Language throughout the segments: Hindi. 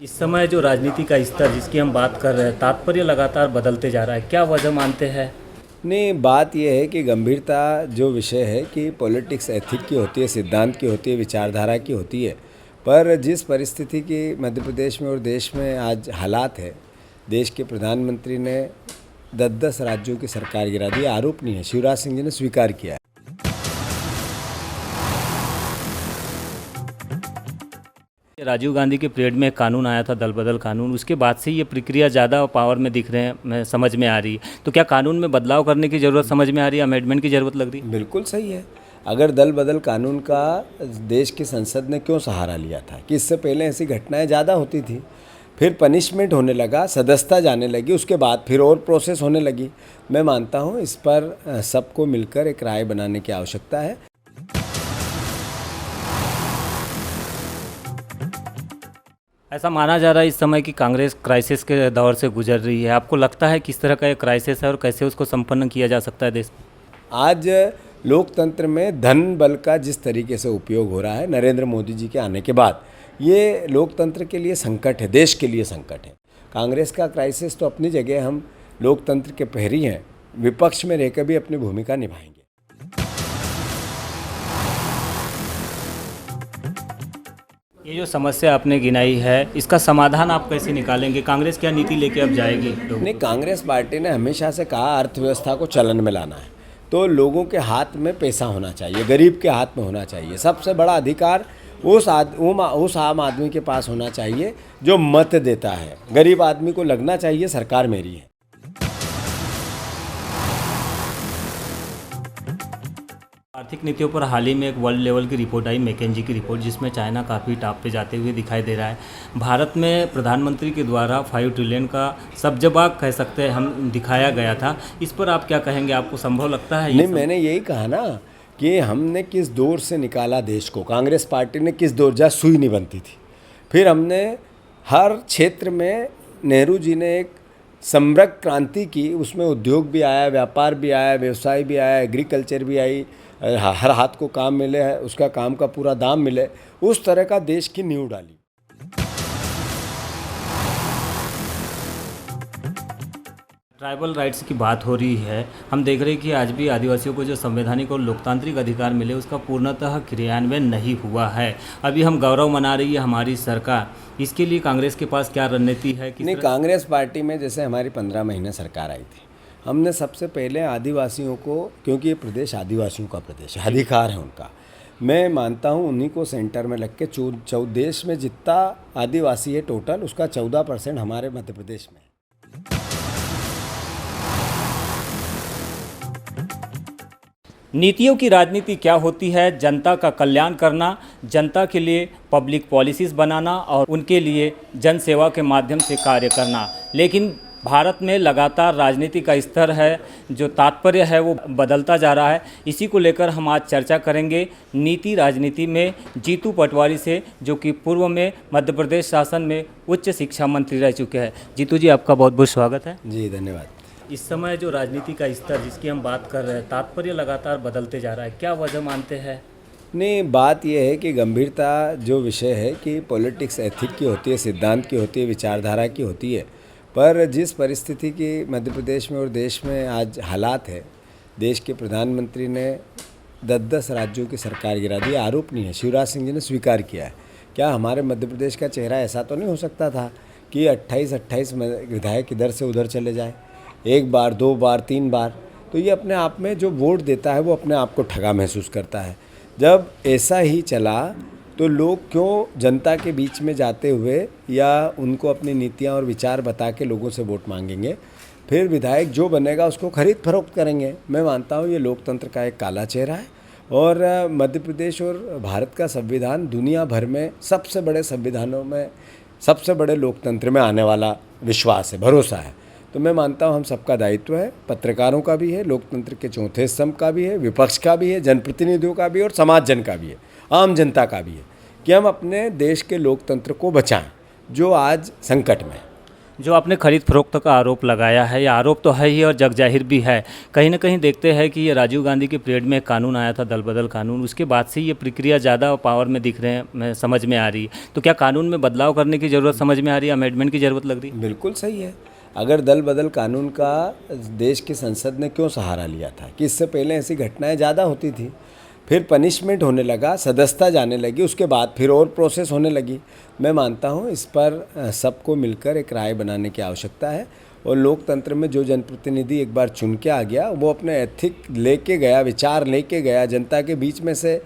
इस समय जो राजनीति का स्तर जिसकी हम बात कर रहे हैं, तात्पर्य लगातार बदलते जा रहा है। क्या वजह मानते हैं? नहीं, बात यह है कि गंभीरता जो विषय है कि पॉलिटिक्स एथिक की होती है, सिद्धांत की होती है, विचारधारा की होती है। पर जिस परिस्थिति की मध्य प्रदेश में और देश में आज हालात है, देश के प्रधानमंत्री ने 10-10 राज्यों की सरकार गिरा दी। आरोप नहीं है, शिवराज सिंह जी ने स्वीकार किया है। राजीव गांधी के पीरियड में एक कानून आया था, दल बदल कानून। उसके बाद से ये प्रक्रिया ज़्यादा पावर में दिख रहे हैं, मैं समझ में आ रही है। तो क्या कानून में बदलाव करने की ज़रूरत समझ में आ रही है, अमेंडमेंट की ज़रूरत लग रही है? बिल्कुल सही है। अगर दल बदल कानून का देश की संसद ने क्यों सहारा लिया था कि इससे पहले ऐसी घटनाएं ज़्यादा होती थी, फिर पनिशमेंट होने लगा, सदस्यता जाने लगी, उसके बाद फिर और प्रोसेस होने लगी। मैं मानता हूं इस पर सबको मिलकर एक राय बनाने की आवश्यकता है। ऐसा माना जा रहा है इस समय कि कांग्रेस क्राइसिस के दौर से गुजर रही है। आपको लगता है किस तरह का एक क्राइसिस है और कैसे उसको संपन्न किया जा सकता है देश में? आज लोकतंत्र में धन बल का जिस तरीके से उपयोग हो रहा है नरेंद्र मोदी जी के आने के बाद, ये लोकतंत्र के लिए संकट है, देश के लिए संकट है। कांग्रेस का क्राइसिस तो अपनी जगह, हम लोकतंत्र के प्रहरी हैं, विपक्ष में रहकर भी अपनी भूमिका निभाएंगे। ये जो समस्या आपने गिनाई है, इसका समाधान आप कैसे निकालेंगे? कांग्रेस क्या नीति लेके अब जाएगी? नहीं, कांग्रेस पार्टी ने हमेशा से कहा अर्थव्यवस्था को चलन में लाना है, तो लोगों के हाथ में पैसा होना चाहिए, गरीब के हाथ में होना चाहिए। सबसे बड़ा अधिकार उस आम आदमी के पास होना चाहिए जो मत देता है। गरीब आदमी को लगना चाहिए सरकार मेरी है। आर्थिक नीतियों पर हाल ही में एक वर्ल्ड लेवल की रिपोर्ट आई, मैकेंजी की रिपोर्ट, जिसमें चाइना काफ़ी टॉप पे जाते हुए दिखाई दे रहा है। भारत में प्रधानमंत्री के द्वारा 5 ट्रिलियन का सब्जबाग कह सकते हैं हम दिखाया गया था। इस पर आप क्या कहेंगे? आपको संभव लगता है? नहीं, मैंने यही कहा ना कि हमने किस दौर से निकाला देश को। कांग्रेस पार्टी ने किस दौर, जहाँ सुई नहीं बनती थी, फिर हमने हर क्षेत्र में, नेहरू जी ने एक समृद्ध क्रांति की, उसमें उद्योग भी आया, व्यापार भी आया, व्यवसाय भी आया, एग्रीकल्चर भी आई, हर हाथ को काम मिले है, उसका काम का पूरा दाम मिले, उस तरह का देश की नींव डाली। ट्राइबल राइट्स की बात हो रही है। हम देख रहे हैं कि आज भी आदिवासियों को जो संवैधानिक और लोकतांत्रिक अधिकार मिले, उसका पूर्णतः क्रियान्वयन नहीं हुआ है। अभी हम गौरव मना रही है हमारी सरकार, इसके लिए कांग्रेस के पास क्या रणनीति है? नहीं, कांग्रेस पार्टी में जैसे हमारी 15 महीने सरकार आई थी, हमने सबसे पहले आदिवासियों को, क्योंकि ये प्रदेश आदिवासियों का प्रदेश है, अधिकार है उनका, मैं मानता हूँ उन्हीं को सेंटर में लग के देश में जितना आदिवासी है टोटल, उसका 14% हमारे मध्य प्रदेश में है। नीतियों की राजनीति क्या होती है? जनता का कल्याण करना, जनता के लिए पब्लिक पॉलिसीज़ बनाना और उनके लिए जन सेवा के माध्यम से कार्य करना। लेकिन भारत में लगातार राजनीति का स्तर है, जो तात्पर्य है वो बदलता जा रहा है। इसी को लेकर हम आज चर्चा करेंगे नीति राजनीति में जीतू पटवारी से, जो कि पूर्व में मध्य प्रदेश शासन में उच्च शिक्षा मंत्री रह चुके हैं। जीतू जी, आपका बहुत बहुत स्वागत है। जी, धन्यवाद। इस समय जो राजनीति का स्तर जिसकी हम बात कर रहे हैं, तात्पर्य लगातार बदलते जा रहा है। क्या वजह मानते हैं? नहीं, बात यह है कि गंभीरता जो विषय है कि पॉलिटिक्स एथिक की होती है, सिद्धांत की होती है, विचारधारा की होती है। पर जिस परिस्थिति की मध्य प्रदेश में और देश में आज हालात है, देश के प्रधानमंत्री ने 10-10 राज्यों की सरकार गिरा दी। आरोप नहीं है, शिवराज सिंह जी ने स्वीकार किया है। क्या हमारे मध्य प्रदेश का चेहरा ऐसा तो नहीं हो सकता था कि 28 विधायक इधर से उधर चले जाए, 1 बार 2 बार 3 बार? तो ये अपने आप में, जो वोट देता है वो अपने आप को ठगा महसूस करता है। जब ऐसा ही चला तो लोग क्यों जनता के बीच में जाते हुए या उनको अपनी नीतियां और विचार बता के लोगों से वोट मांगेंगे? फिर विधायक जो बनेगा उसको खरीद फरोख्त करेंगे। मैं मानता हूँ ये लोकतंत्र का एक काला चेहरा है। और मध्य प्रदेश और भारत का संविधान दुनिया भर में सबसे बड़े संविधानों में, सबसे बड़े लोकतंत्र में आने वाला विश्वास है, भरोसा है। तो मैं मानता हूँ हम सबका दायित्व है, पत्रकारों का भी है, लोकतंत्र के चौथे स्तंभ का भी है, विपक्ष का भी है, जनप्रतिनिधियों का भी है और समाज जन का भी है, आम जनता का भी है, कि हम अपने देश के लोकतंत्र को बचाएं जो आज संकट में है। जो आपने खरीद फरोख्त का आरोप लगाया है, ये आरोप तो है ही और जगजाहिर भी है। कहीं ना कहीं देखते हैं कि ये राजीव गांधी के पीरियड में एक कानून आया था, दल बदल कानून, उसके बाद से ये प्रक्रिया ज़्यादा पावर में दिख रहे हैं, समझ में आ रही है। तो क्या कानून में बदलाव करने की ज़रूरत समझ में आ रही है, अमेंडमेंट की ज़रूरत लग रही है? बिल्कुल सही है। अगर दल बदल कानून का देश की संसद ने क्यों सहारा लिया था कि इससे पहले ऐसी घटनाएं ज़्यादा होती थी, फिर पनिशमेंट होने लगा, सदस्यता जाने लगी, उसके बाद फिर और प्रोसेस होने लगी। मैं मानता हूँ इस पर सबको मिलकर एक राय बनाने की आवश्यकता है और लोकतंत्र में जो जनप्रतिनिधि एक बार चुन के आ गया वो अपने एथिक लेके गया, विचार लेके गया, जनता के बीच में से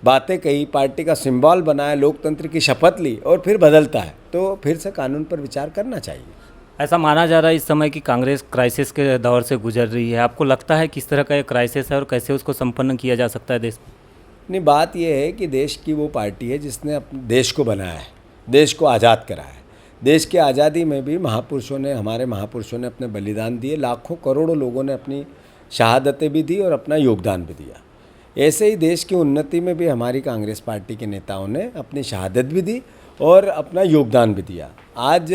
बातें कही, पार्टी का सिंबल बनाया, लोकतंत्र की शपथ ली और फिर बदलता है, तो फिर से कानून पर विचार करना चाहिए। ऐसा माना जा रहा है इस समय कि कांग्रेस क्राइसिस के दौर से गुजर रही है। आपको लगता है किस तरह का ये क्राइसिस है और कैसे उसको संपन्न किया जा सकता है देश में? नहीं, बात यह है कि देश की वो पार्टी है जिसने अपने देश को बनाया है, देश को आज़ाद करा है। देश की आज़ादी में भी हमारे महापुरुषों ने अपने बलिदान दिए, लाखों करोड़ों लोगों ने अपनी शहादतें भी दी और अपना योगदान भी दिया। ऐसे ही देश की उन्नति में भी हमारी कांग्रेस पार्टी के नेताओं ने अपनी शहादत भी दी और अपना योगदान भी दिया। आज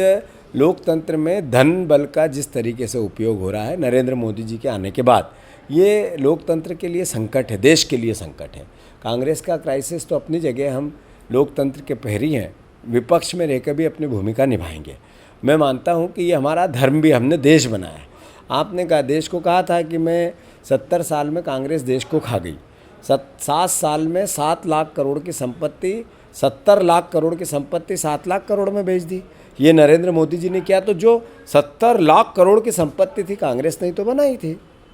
लोकतंत्र में धन बल का जिस तरीके से उपयोग हो रहा है नरेंद्र मोदी जी के आने के बाद, ये लोकतंत्र के लिए संकट है, देश के लिए संकट है। कांग्रेस का क्राइसिस तो अपनी जगह, हम लोकतंत्र के प्रहरी हैं, विपक्ष में रहकर भी अपनी भूमिका निभाएंगे। मैं मानता हूँ कि ये हमारा धर्म भी, हमने देश बनाया है। आपने कहा, देश को कहा था कि मैं 70 साल में कांग्रेस देश को खा गई। 7 साल में 7 लाख करोड़ की संपत्ति, 70 लाख करोड़ की संपत्ति 7 लाख करोड़ में बेच दी। ये नरेंद्र मोदी जी ने किया। तो जो 70 लाख करोड़ की संपत्ति थी कांग्रेस ने ही तो बनाई थी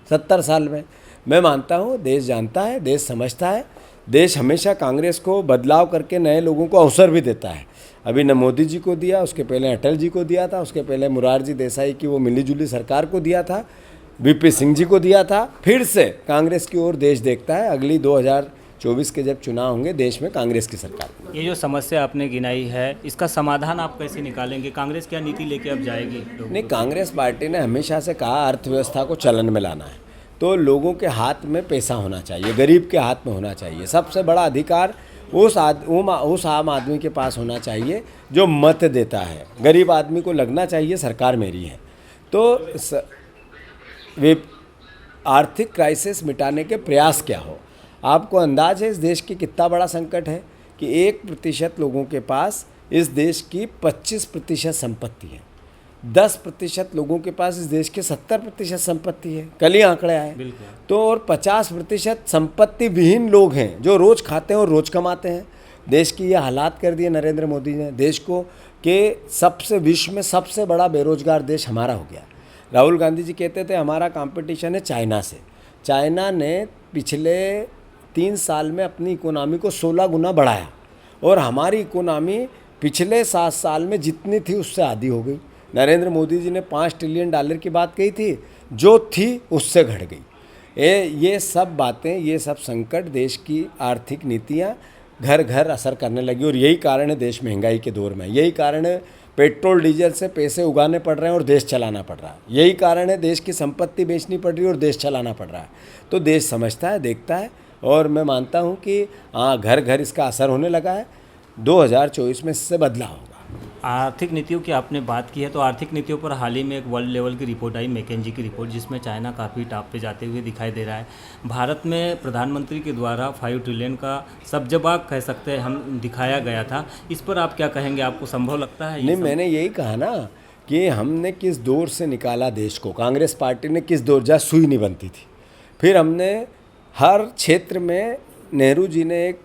70 साल में। मैं मानता हूँ देश जानता है, देश समझता है, देश हमेशा कांग्रेस को बदलाव करके नए लोगों को अवसर भी देता है। अभी न मोदी जी को दिया, उसके पहले अटल जी को दिया था, उसके पहले मोरारजी देसाई की वो मिलीजुली सरकार को दिया था, वीपी सिंह जी को दिया था। फिर से कांग्रेस की ओर देश देखता है। अगली 2024 के जब चुनाव होंगे, देश में कांग्रेस की सरकार। ये जो समस्या आपने गिनाई है, इसका समाधान आप कैसे निकालेंगे? कांग्रेस क्या नीति लेके अब जाएगी? नहीं, कांग्रेस पार्टी ने हमेशा से कहा अर्थव्यवस्था को चलन में लाना है, तो लोगों के हाथ में पैसा होना चाहिए, गरीब के हाथ में होना चाहिए। सबसे बड़ा अधिकार उस आम आदमी के पास होना चाहिए जो मत देता है। गरीब आदमी को लगना चाहिए सरकार मेरी है। तो वे आर्थिक क्राइसिस मिटाने के प्रयास क्या हो। आपको अंदाज है इस देश की कितना बड़ा संकट है कि 1% लोगों के पास इस देश की 25% संपत्ति है, 10% लोगों के पास इस देश के 70% संपत्ति है। कल ही आंकड़े आए। तो और 50% संपत्ति विहीन लोग हैं जो रोज़ खाते हैं और रोज़ कमाते हैं। देश की ये हालात कर दिए नरेंद्र मोदी ने देश को कि सबसे विश्व में सबसे बड़ा बेरोजगार देश हमारा हो गया। राहुल गांधी जी कहते थे हमारा कंपटीशन है चाइना से। चाइना ने पिछले 3 साल में अपनी इकोनॉमी को 16 गुना बढ़ाया और हमारी इकोनॉमी पिछले 7 साल में जितनी थी उससे आधी हो गई। नरेंद्र मोदी जी ने $5 ट्रिलियन की बात कही थी, जो थी उससे घट गई। ये सब बातें, ये सब संकट, देश की आर्थिक नीतियाँ घर घर असर करने लगी और यही कारण है देश महंगाई के दौर में। यही कारण है पेट्रोल डीजल से पैसे उगाने पड़ रहे हैं और देश चलाना पड़ रहा है। यही कारण है देश की संपत्ति बेचनी पड़ रही है और देश चलाना पड़ रहा है। तो देश समझता है, देखता है और मैं मानता हूँ कि हाँ, घर घर इसका असर होने लगा है। 2024 में इससे बदलाव होगा। आर्थिक नीतियों की आपने बात की है, तो आर्थिक नीतियों पर हाल ही में एक वर्ल्ड लेवल की रिपोर्ट आई, मैकेंजी की रिपोर्ट, जिसमें चाइना काफ़ी टॉप पे जाते हुए दिखाई दे रहा है। भारत में प्रधानमंत्री के द्वारा 5 ट्रिलियन का सब्जबाग कह सकते हैं हम दिखाया गया था। इस पर आप क्या कहेंगे? आपको संभव लगता है? नहीं, मैंने यही कहा ना कि हमने किस दौर से निकाला देश को। कांग्रेस पार्टी ने किस दौर, जहाँ सुई नहीं बनती थी, फिर हमने हर क्षेत्र में, नेहरू जी ने एक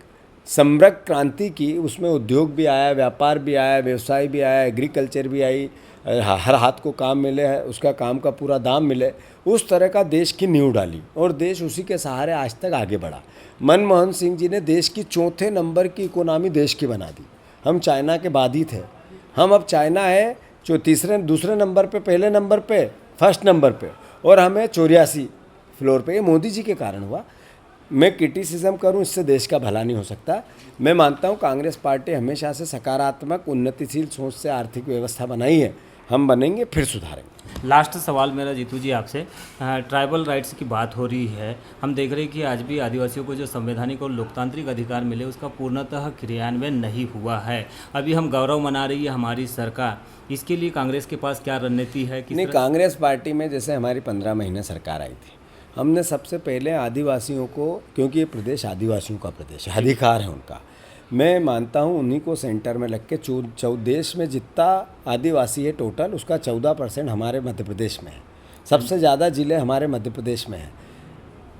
समृद्ध क्रांति की, उसमें उद्योग भी आया, व्यापार भी आया, व्यवसाय भी आया, एग्रीकल्चर भी आई, हर हाथ को काम मिले, उसका काम का पूरा दाम मिले, उस तरह का देश की नींव डाली और देश उसी के सहारे आज तक आगे बढ़ा। मनमोहन सिंह जी ने देश की 4थे नंबर की इकोनॉमी देश की बना दी। हम चाइना के बाद ही थे, हम अब चाइना है जो दूसरे नंबर पे, पहले नंबर पे, फर्स्ट नंबर पे, और हमें 84 फ्लोर पे। ये मोदी जी के कारण हुआ। मैं क्रिटिसिज्म करूं, इससे देश का भला नहीं हो सकता। मैं मानता हूं कांग्रेस पार्टी हमेशा से सकारात्मक, उन्नतिशील सोच से आर्थिक व्यवस्था बनाई है। हम बनेंगे फिर सुधारेंगे। लास्ट सवाल मेरा जीतू जी आपसे, ट्राइबल राइट्स की बात हो रही है। हम देख रहे हैं कि आज भी आदिवासियों को जो संवैधानिक और लोकतांत्रिक अधिकार मिले उसका पूर्णतः क्रियान्वयन नहीं हुआ है। अभी हम गौरव मना रही है हमारी सरकार, इसके लिए कांग्रेस के पास क्या रणनीति है? नहीं, कांग्रेस पार्टी में जैसे हमारी 15 महीने सरकार आई थी, हमने सबसे पहले आदिवासियों को, क्योंकि ये प्रदेश आदिवासियों का प्रदेश है, अधिकार है उनका, मैं मानता हूँ उन्हीं को सेंटर में रख के देश में जितना आदिवासी है टोटल उसका 14% हमारे मध्य प्रदेश में है। सबसे ज़्यादा ज़िले हमारे मध्य प्रदेश में हैं।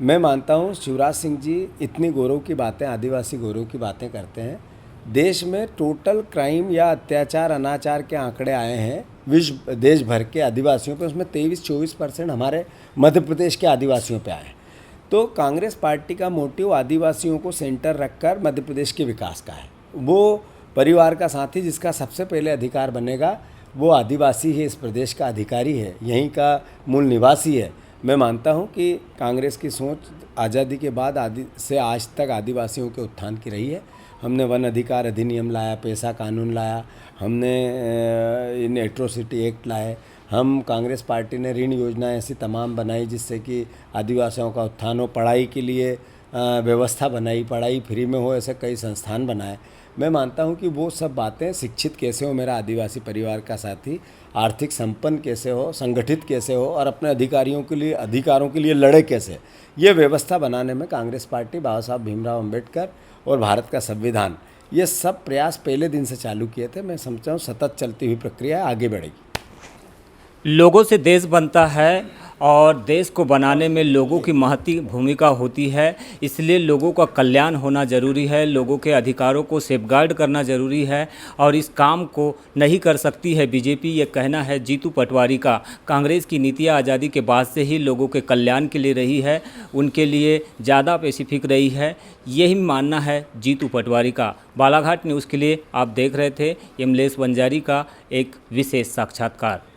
मैं मानता हूँ शिवराज सिंह जी इतनी गौरव की बातें, आदिवासी गौरव की बातें करते हैं। देश में टोटल क्राइम या अत्याचार अनाचार के आंकड़े आए हैं विश्व देश भर के आदिवासियों पे, उसमें 23-24% हमारे मध्य प्रदेश के आदिवासियों पे आए हैं। तो कांग्रेस पार्टी का मोटिव आदिवासियों को सेंटर रखकर मध्य प्रदेश के विकास का है। वो परिवार का साथी जिसका सबसे पहले अधिकार बनेगा वो आदिवासी है, इस प्रदेश का अधिकारी है, यहीं का मूल निवासी है। मैं मानता हूं कि कांग्रेस की सोच आज़ादी के बाद से आज तक आदिवासियों के उत्थान की रही है। हमने वन अधिकार अधिनियम लाया, पेशा कानून लाया, हमने इन एट्रोसिटी एक्ट लाए, हम कांग्रेस पार्टी ने ऋण योजना ऐसी तमाम बनाई जिससे कि आदिवासियों का उत्थान हो, पढ़ाई के लिए व्यवस्था बनाई, पढ़ाई फ्री में हो, ऐसे कई संस्थान बनाए। मैं मानता हूं कि वो सब बातें, शिक्षित कैसे हो मेरा आदिवासी परिवार का साथी, आर्थिक संपन्न कैसे हो, संगठित कैसे हो और अपने अधिकारों के लिए लड़े कैसे, ये व्यवस्था बनाने में कांग्रेस पार्टी, बाबा साहब भीमराव अम्बेडकर और भारत का संविधान, ये सब प्रयास पहले दिन से चालू किए थे। मैं समझता हूँ सतत चलती हुई प्रक्रिया आगे बढ़ेगी। लोगों से देश बनता है और देश को बनाने में लोगों की महती भूमिका होती है, इसलिए लोगों का कल्याण होना ज़रूरी है, लोगों के अधिकारों को सेफगार्ड करना ज़रूरी है और इस काम को नहीं कर सकती है बीजेपी, ये कहना है जीतू पटवारी का। कांग्रेस की नीतियाँ आज़ादी के बाद से ही लोगों के कल्याण के लिए रही है, उनके लिए ज़्यादा स्पेसिफिक रही है, यही मानना है जीतू पटवारी का। बालाघाट न्यूज़ के लिए आप देख रहे थे यमलेश वंजारी का एक विशेष साक्षात्कार।